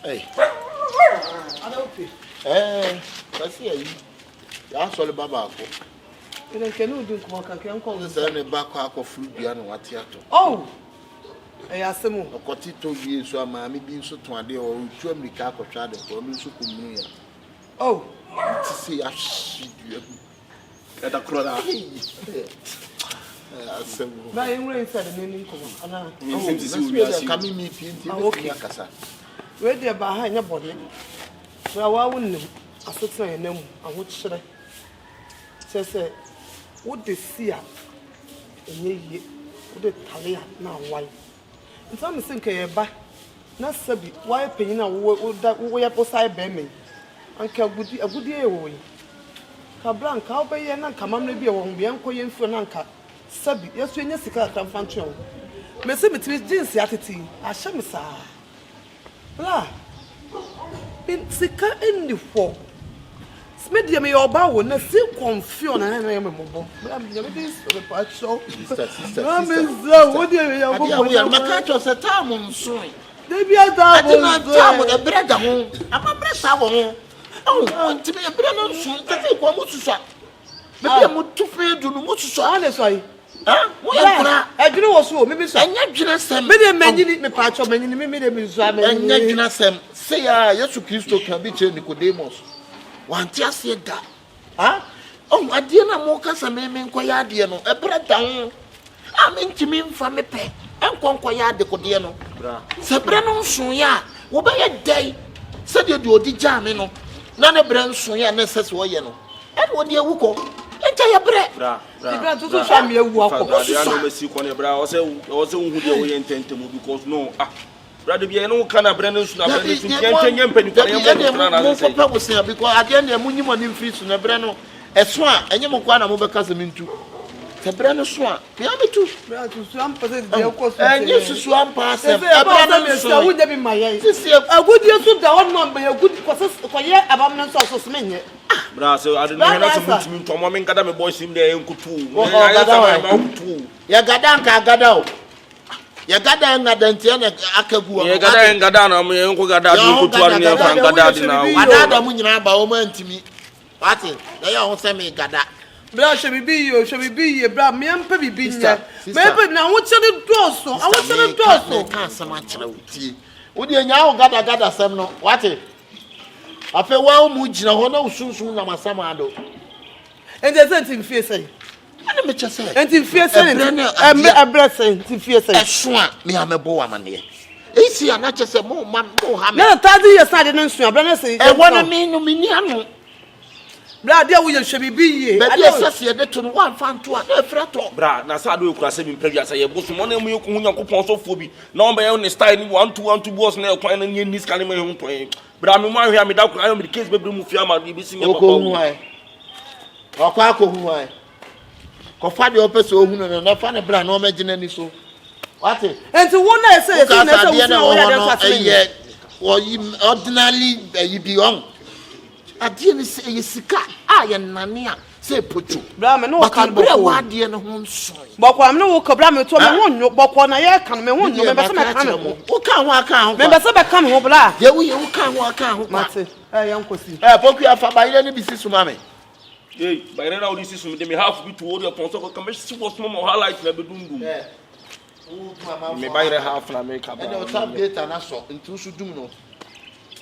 Hey. That's here. That's all about. And can you do come can call this only back of fruit beyond what theatre. Oh, I asked him. A cotito years so mammy being so 20 or 2 America or shadow or Lusu. Oh, to see a sheep at a crowd. I said, my own said the name coming me okay. Where they're behind your body. So I wouldn't. I said, say, no, I would say, say, what they see, and ye, what the Talia now, why? And some think I buy, not Sabi, why paying a wood that way up beside Bemmy, and can good a good year away. Cabran, Cowbay and Uncle, maybe I won't be uncle in for an uncle. Sabi, yes, when you Sika can function. Messi between jeans, attitude, I shall miss her. Blah. In Sika in the fall. Smith, me or bow, and still confion, and I am a mobile. But I'm this for the part show. Sister, what do you have? Macatos a time on soon. Maybe I did not time with a bread at home. I'm a breast at home. Oh, to be a bread on soon, to take one more to shop. But I want to fail to know so honest. I do know also, maybe I'm not just a million me patch of many minutes. I'm not just say, yes, to Christo can be Nicodemus. One just said that. Huh? Oh, I didn't know because I may mean Coyadiano, a bread down. I'm into me from a pet and conquer the Codiano. Sabrano Suya, will buy a day. Said you do the jamino. None of brand Suya necessary. And what you will call. Entire bread. To show me a walk. I also who they intend to move because no. Rather be no kind of brand new because at the end of the money freeze in a brand a swan and you want to move a cousin into the brand of swan. Piano too. And you swam past a brand would be my age. I would use the old man by a good for your abundance of men. So I didn't know to woman got a boy in there and could too. Yagadanka Gadao. Yagadanga Dantiana Akabu. Yagadana, my uncle got out to another Munaba woman to me. What is they all send me Gada? Bra shall we be you, shall we be a bra, me and Pebby be there. Maybe now what's the dorsal? I want to dorsal. Can't so much tea. Would you now gada some no? What it? I feel well, Mujina, no soon Namasamado. And there's anything fierce. And in fierce, a blessing to fierce. A swan, me, I'm a boy, man. Is he not just a more man? No, 30 years I didn't swim. I want to mean no miniano. Blood, there will should be. But yes, I did to one fan to a frato. Bra, Nasado cross him in previous. I was money you can so phobia. No, my own style 1 to boss now, and in this kind of point. But I'm one here without crying the case, baby, move your mouth, be singing. Why? Confide your person and not find a brand no imagine so. What? And to one I say, yet, or you ordinarily you be on. I didn't say Sika, I and Nania say put you. Brahman, no, can't be a word, dear, no one soy. But I'm no Cabram to my one, but when I can, my one, remember some animal. Who can't walk out? Remember some come over. Yeah, we can't walk out. Martin, I am Cosi. I poke you up by any business to mammy. Hey, by now this is they may have to order a console commission was more highlights never do. May buy the half and make up. And I'll tap gate and I saw into Suduno.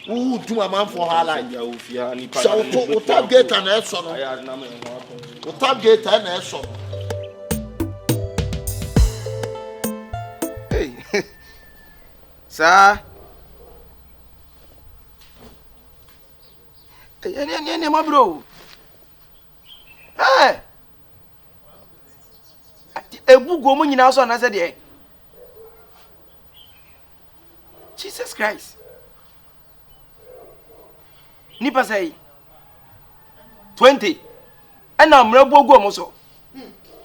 Who do a man for highlight? So tap gate and I saw. Tap gate and I saw. Hey, sir. Hey, my bro. Hey! A book woman in house on as a day. Jesus Christ. Nipa say 20. And now Mrabo Gomoso.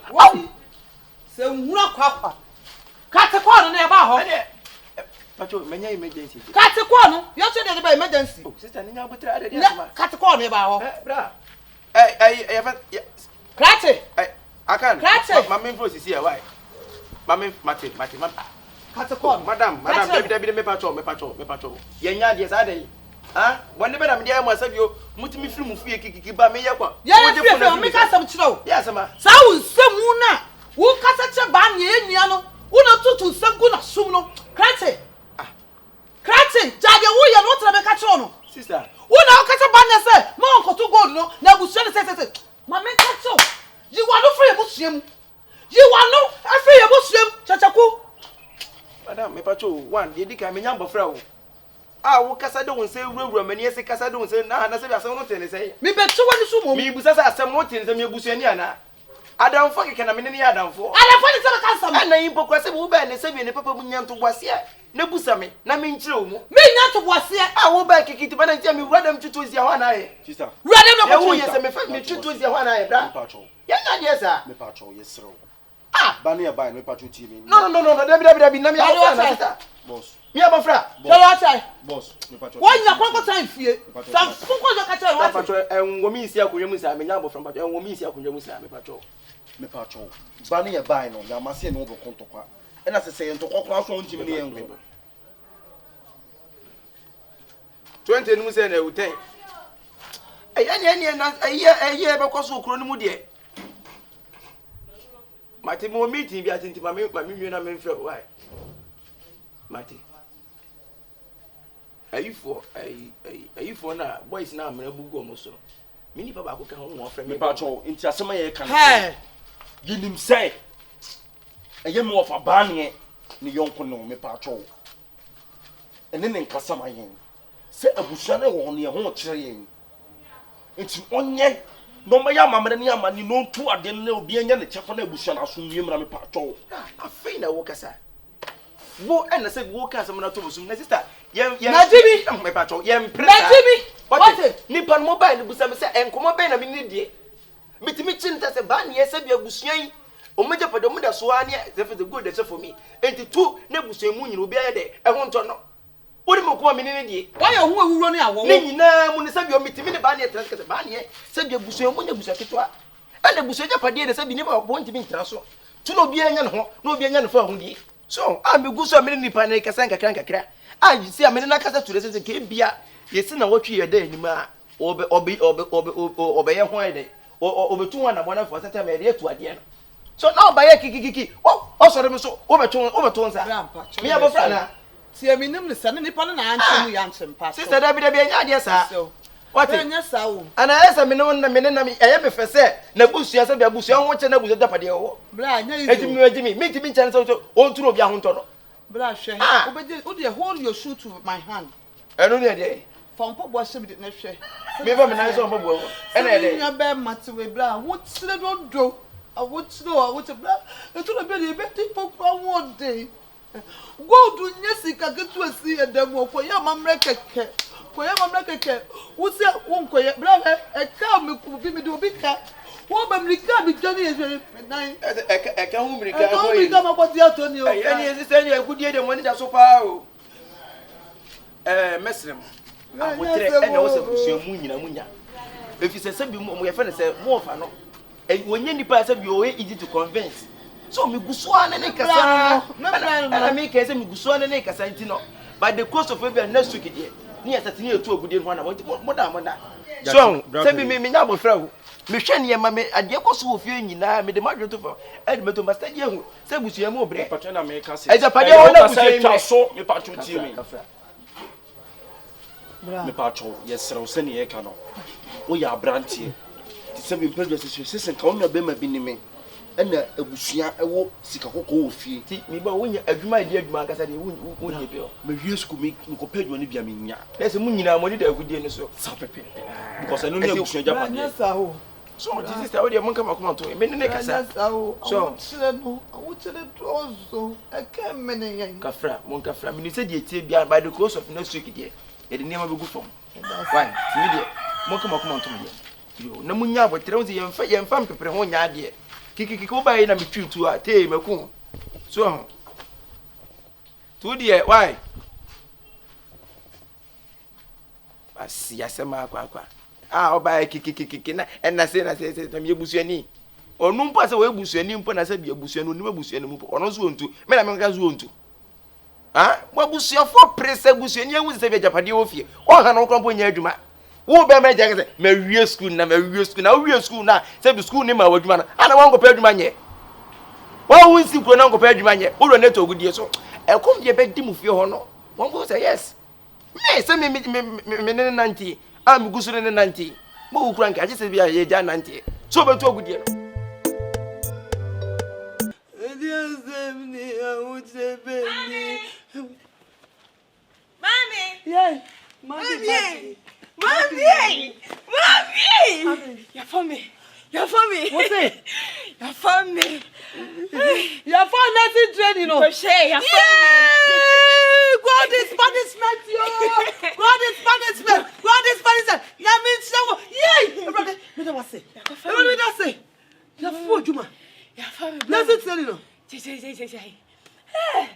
What? So, no papa. Cut a corner near about her. But you may emergency. Cut a corner. You're saying about emergency. Sister, cut a corner about her. I Cratty. I can't. Cratty. My main voice is here. Why? My main, Mate. Katakon. Madam, David, me patrol. Yenya, yes, I day. Ah, when the madam, dear, myself, you, Mutimi film, Kiki, by me, Yakwa. Yeah, make us some chill. Yes, ma. Sound some muna. Who cast a ban yeniano? Una to some good sumo. Crate. Crate, Jaga, we are not a cachono. Sister. Who now catch a ban, sir? Monko to go, no, now we shall say, Mamma Cacho. You are no free Muslim. You are no free Muslim, Chachaku. Madam, me patrol, one, you dick, I'm a young frau. Ah, what Casado will say, room, and yes, Casado will say, nah, that's what I say. Me bet so one sumo. Me was as some more things than your Busiana. I don't fucking can a minute Adam for. I don't find it. And I impossible will ban the same in the Papa Munyan to Wasia. No Busami, Namin True. Me not to Wasia. I will back it to tell me what I'm to twist your one eye. Sister, rather yes, I'm a me to twist your one eye, patrol. Yes, sir. Me patrol, yes, sir. Ah, Bania by me patrol team. No, Debbie, boss. Me have a friend. Boss. Why you not time fear? Some Funko patrol and women see a Kuyamusa, me number from Patrol, and women see a Kuyamusa, me patrol. Me patrol. Bania by no, there must see no contour. And as I say, to all class on Jimmy and 20 news and I would take. A year because of Chronomudia. Marty more meeting, I think my million and why? Marty. Are you for now? Boys now, Menabugo Mosso. Many Papa can home from me, Patrol, into a summer can have. You him say. A year more of a banning, ni young Pono, me patrol. And then in Casamayan, say a bushana on your home train. It's 1 year. No, my mamma and Yaman, you know, 2 are then no being a chapel bushana soon, you me patrol. I faint a walker, sir. Wo and I said, walk as a man to soon, sister. Jimmy, my patrol, Jimmy. What it? Nippon mobile, Busam said, and come up and a minute. Mitchin as a ban, yes, I be a bushing. O meja padomuda soania zefe the good for me. Enti two nebuse munyi obi ayede e ho nto no. Wodi mo ko amene die. Why you who wuro ni awo? Ni nyina mu ne sabi o mitimi ne ba ne transkete ba ne sabi abuse mu ne busa ketwa. Ande busa ja pade ne sabi ne ba bo ntimi ntra so. Tu no obi anya ne ho, no obi anya ne fa ho die. So, am me guso amene nipa ne kasa nkakra. Ah, you see amene na kasa ture se ke bia. Yesi na wotwe ye da anima obe ye ho ayede. Obetu wana bona for sata me re tu ade no. So now by kiki. Oh, sorry, me so overton sir. Me have a friend. See, me name is Sunny Nippon and answer Yanson Pass. Sister Debbie, yes, sir. What yes, sir. And I asked a minimum, I am a fair, Nabusi, as a Nabusi, I want to know the Dapadio. Blind, Jimmy, make me chance also, all two of Yahuntoro. Blush, would you hold your shoe to my hand? And only a day. From Pop was subject next year. Maybe I'm a nice one, and I did your bad matter with Brown. What's the don't do? I would know, I would have to the belly, people from 1 day. Go to Sika, get to a sea and demo for your mamma. For your mamma, who said, won't quiet, brother, a cow will be me to a big cat. Woman, we can't be Johnny as I can't become about the Antonio. And he said, I could hear the money that's so far. Messim, I would say, and also Munya. If you say something more, my friend said, more for no. And when you pass up, you're easy to convince. So, me Guswan and Ecasa, I make a semi Guswan and Ecasantino. By the course of every next week, near that near to a good one. I want to put Madame. So, tell me, now, Frau. Michelle, your mamma, and your cost of you in I made the margin to Edmund to Master Young. Say, with your mobile, Patrona make us as a Patriot, so you patrol to me. Me patrol, yes, sir, send ye canoe. We are brandy. The 7 prejudices and come up be me. And a bushia, a walk, Sika fee. Me, but when you have my dear Marcus, and you wouldn't be. My views could make you compare when you mean. There's a moon in our money that would do so. Because I know you're Japanese. So, this is how you come on to a minute. So, I would say that also. I can't manage. Cafra, Moncafra, and you said you by the course of next week. It never be good for me. Why, media, Moncam on to me. You, Namunya, but Tronzi and Fay and Fam prepare one idea. Kiki go by and I'm true to a tay, Macon. So, 2 dear, why? I see, I said, Marqua. Ah, by Kiki, and I said, I'm your Busiani. Or no pass away Busiani, and I said, your Busian, no Busian, or no soon to, Madame Gazoon to. Ah, wabusuafo prese busuani ewu se be japade ofie. O ha no kronpo nya adwuma. Wo be ma jage se ma wie school na wie school na se bi school ni ma wadwuma na. Ana wan kopa adwuma nye. Wa wo nsi kro na kopa adwuma nye. Wo na to ogudie so. E kom de be di mu fie ho no. Won go say yes. Me se me ne nanti. Am gusu ne nanti. Mo ukura nka je se bi ye ja nanti. So be to ogudie no. Mommy! Yeah. Mommy! Mommy! Mommy! Your family! Your family! What's it? Your family! Your phone nothing training, no. Crochet, your God is punishment, yo. God is punishment. God is punishment. That means so. Yeah. Brother, me don't say. Me don't say. Your phone, Juma. Your family. Nothing training, no. Hey.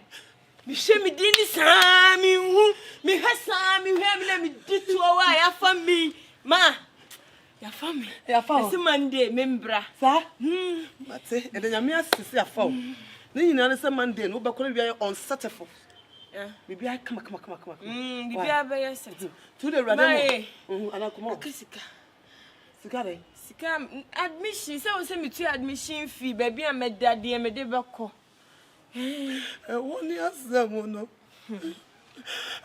Me shame me dini sa mi hu me hasa mi hwe me na me ditu wa ya family ma ya family ese Monday membra sa mate e de nyame asese afa ne nyina ne se Monday no be kore bia on Saturday bibia kama bibia be ya set to the radem ana komo sika dey sika admission say me to admission fee baby a me dade me de be ko Ewoni asamuno.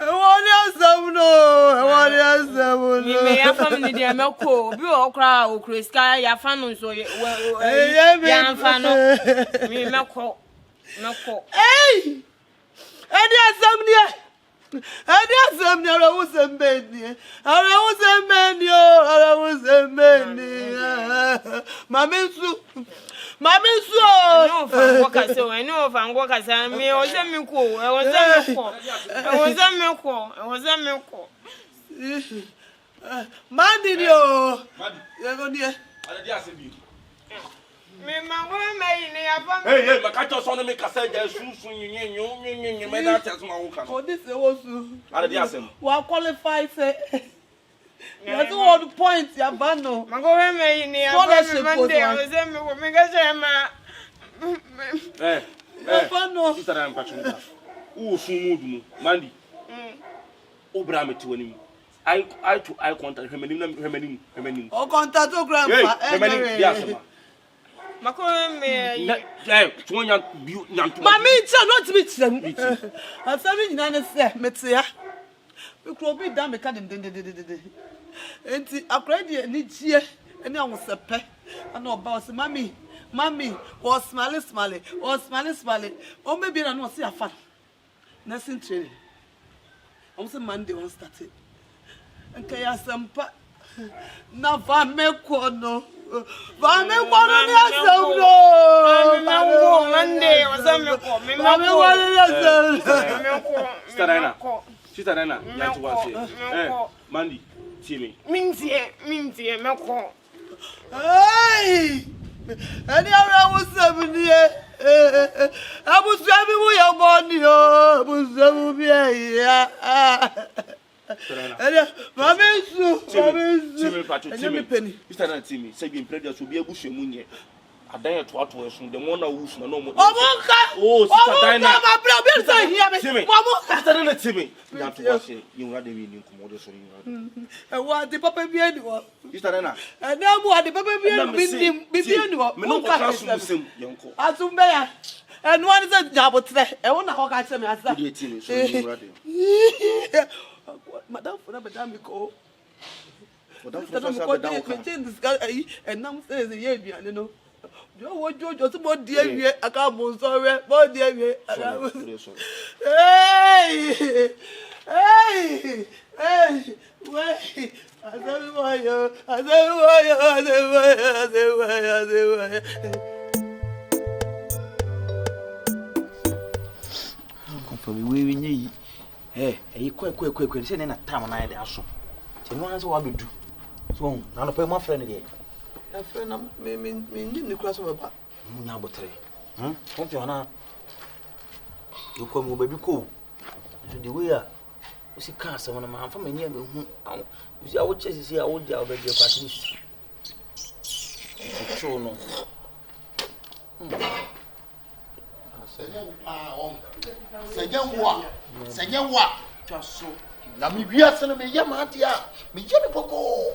Ewoni asamuno. Me ya family dey me ko. Bi okra sky ya fa no so ya fa no. Me ko. Hey! Edi asamni. Edi asamni ara wo sembeni. Ara wo sembeni. Mamisu. No fango kase me o se mi ko. Mandi yo. Yego die. Ala dia se bi. Me mango me ni ya fa. Hey, makacho so no me kase ja sunsun nyenyen me da tes ma wo kan. Oh, this was. Ala dia se. Wa qualify say. You do all the points, ya bano. Mango me ni ya fa Monday o se mi ko me kase ma. Bano. Sitara mpacho. Wo sun mudu mu. Mandi. Obra me tiwani. I to eye contact hemanim. O contact o grandpa. Hemanim dia se ma. Mako me tuonya biu nyanto. Mami ntia no timi tirem. Asami nyina ne se metia. Me kro bi da me ka de. Enti akra de ni tie ene awusepe. Ana oba o se mami was smile. O me bi na no se afa. Nursing training. I'm say Monday on started. Nka ya sampa na va me ko no ni asam no Monday was me ko me Sitarena ya tu wase Mandi timi mintie me ko hey ani ara wo sabni abusu abi mu ya boni o abusu bi ya Mamisu. Timi penny. Sitarena timi say be predia so be abusu mu nye adan to so the one na wus na no mo Sitarena ma bra be say here me Sitarena timi ya to wase you ra de we ni komodo so you wa de papa bi ani wo Sitarena na mu wa de papa bi ani bi ani wo me no ka so musem yanko azumbe ya enu ani se jabotre e wo na ho ka che me asa di timi so you ra de Madam for Madam ko Madam for Madam ko and now says ye aduane no jo so bo die awie aka mo sore bo die awie hey wait azawo confirm we nyi eyi kwekwe se ne na time na de aso te no anse wa bedu so na no pe ma frɛ ne de na frɛ na me nyi ne kura so baba nya botre confion na you come baby ko so the way a o si ka asɛm na ma amfa mani am hu you see awo chese see awo dia obeje kwa at least so no Senyewa. Just so. Na mi wiase na me yamade a me ye me boko.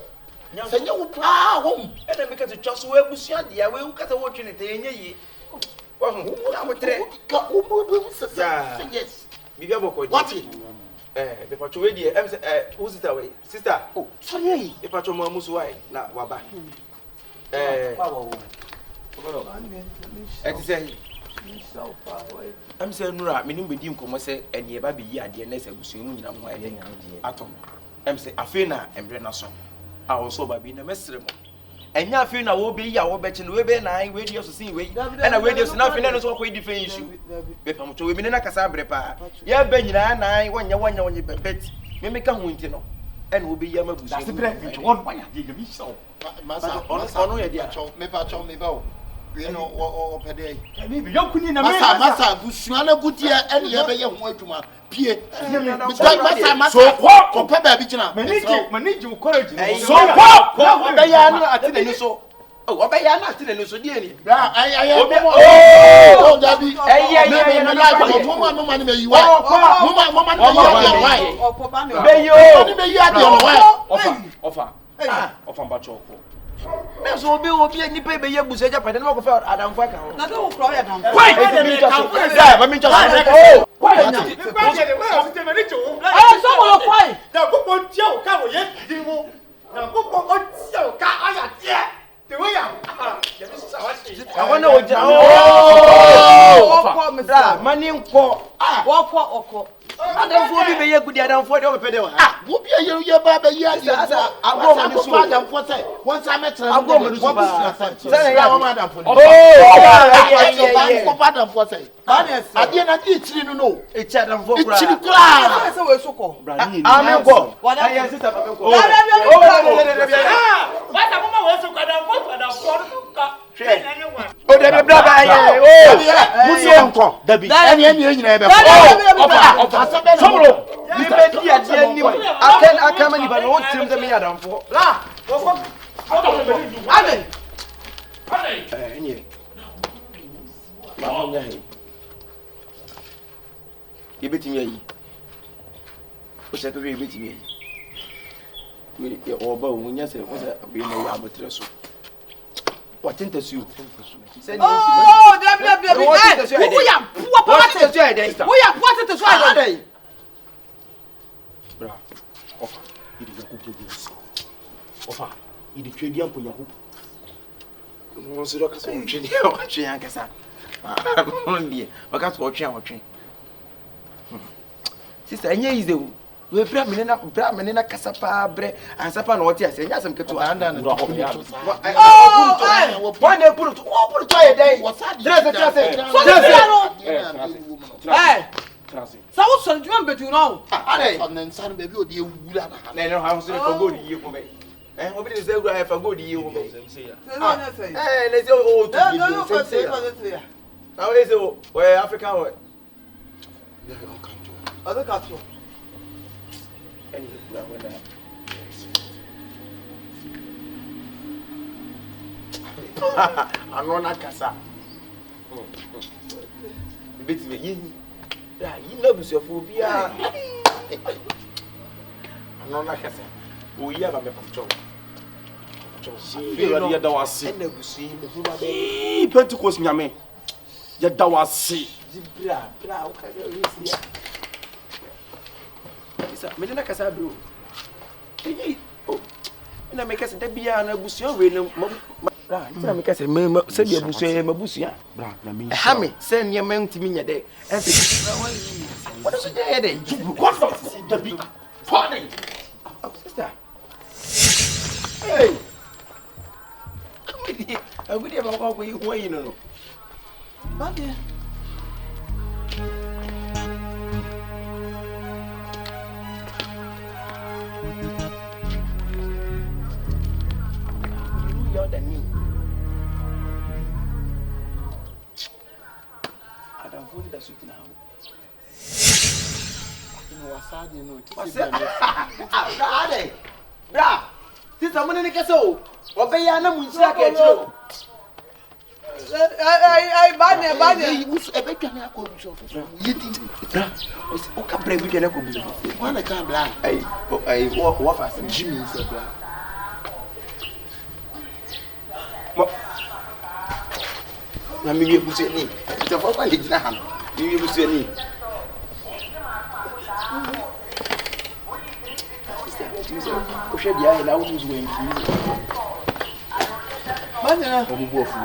Senyewa pa hom. E na me ka to twaso we abusua de a we hu ka se wo twene te enye yi. Wa hu na motre. Ka umu yes. Mi bia boko. What? Be pacho we de em se who sister we? Sister. Oh, sorry. Be pacho mo amusu wai na waba. Eti say I'm saying Nura, meaning with him come say and ye baby ya dear ness and soon you know atom. I'm say Afena and Brennason. I also baby in a messer. And ya feel will be ya betting we be nine radio to see way and a radio nothing else what we defend you. Bepam to women in a casabre. Ya ben nine when you bet. Me make a winter and will be Yamabu. That's the bread. One way I dig a bit so. Massa, me patch me bow. You know, or per day. Maybe you couldn't Massa, Busuana good year, and you ever young way to my Pierre. So, compare Babicina. Manage you courage. So, Bayana, I tell you so. Oh, Bayana, I tell you so, dearly. Oh, Dabby, woman, you are. Me so obi ani pe be yebu se japa de no ko fe adam fa ka ho na do kro ya adam why me just oh why Sobolo why na go pon tie o ka wo ye di mu na go pon o tie o ka aya tie de we ya ye bi sa wa si awon o ja okọ me sa mani nko okọ adam fo bi be ye gudi adam fo de o pe de wa wo bi ye ba be ye asa agbo mo ni so adam fo say won sa metra agbo mo ni so ba say ya wo adam fo ko adam fo say ade na di chiri no e chi adam fo kura chiri kura say we so ko amen go ayi sister ba ko wa sa mo ma we so adam fo ka o de be bra ba ye o musu enko dabi eni nyina e be ofa Sobolo mi be di ade ni akama ni ba no trim de me adam fo la o amen enye ma ho nya he ibetimi ayi o se ko ibetimi ayi we o ba o nya se o se we na ya abotre so what into you oh dem we ya puwa papa we ya puwa te so ai bra ofa idi yakubu dis ofa idi twedi ampo yakubu no so do ka so twedi o twen ankasa no ndie o ka so twen sister enye is the we bra me na kasa pa bre ansa pa na o ti ase nya asem keto anda na do why na put to ye dey sa wo so djuma betu no ale on nsan be bi odi ewura na na no ha so for go di ye ko be obi dey say ewura for go di ye ko be na say o to di no say now they say we African we other catch any when anona kasa beti me yin ya yin na busofo bia anona kasa o yi aba me pamcho feel ya da wase na busi me hu ba Pentecost nyame ya da wase bra o ka se ya isa me na kasa bro eyi o na me kasa da bia na busi we na bra ntira me kasa me se dia busi e mabusi bra na me ha me se ne me ntimi nya de e se what is it there you what the big funny sister hey we dey ba ko yi why no bade you're the new I don't want that suit now wasadi no bra sister mo ne kese o obeya na mu nsia ka etiro Banya. Wusu ebetwane akọ buso fufu. Yeti. Bra. O ka bre bi kene ko bu. Wana kan bla. Ai wo fast. Jimmy is a bla. Na mi wie buso ni. Te fo kwa le gina han. Mi wie buso ni. O she dia na wo tuzo en ki. Banya. Omo bu ofu.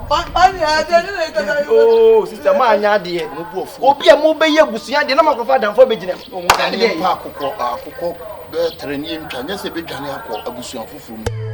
Banya, dey Oh, sister ma anya de. Omo bu ofu. Obi a mo be ye busua de na makofa danfo be gina. Omo dane pa akokọ be treni ntwa nyese be dwane akọ abusua fufu mu.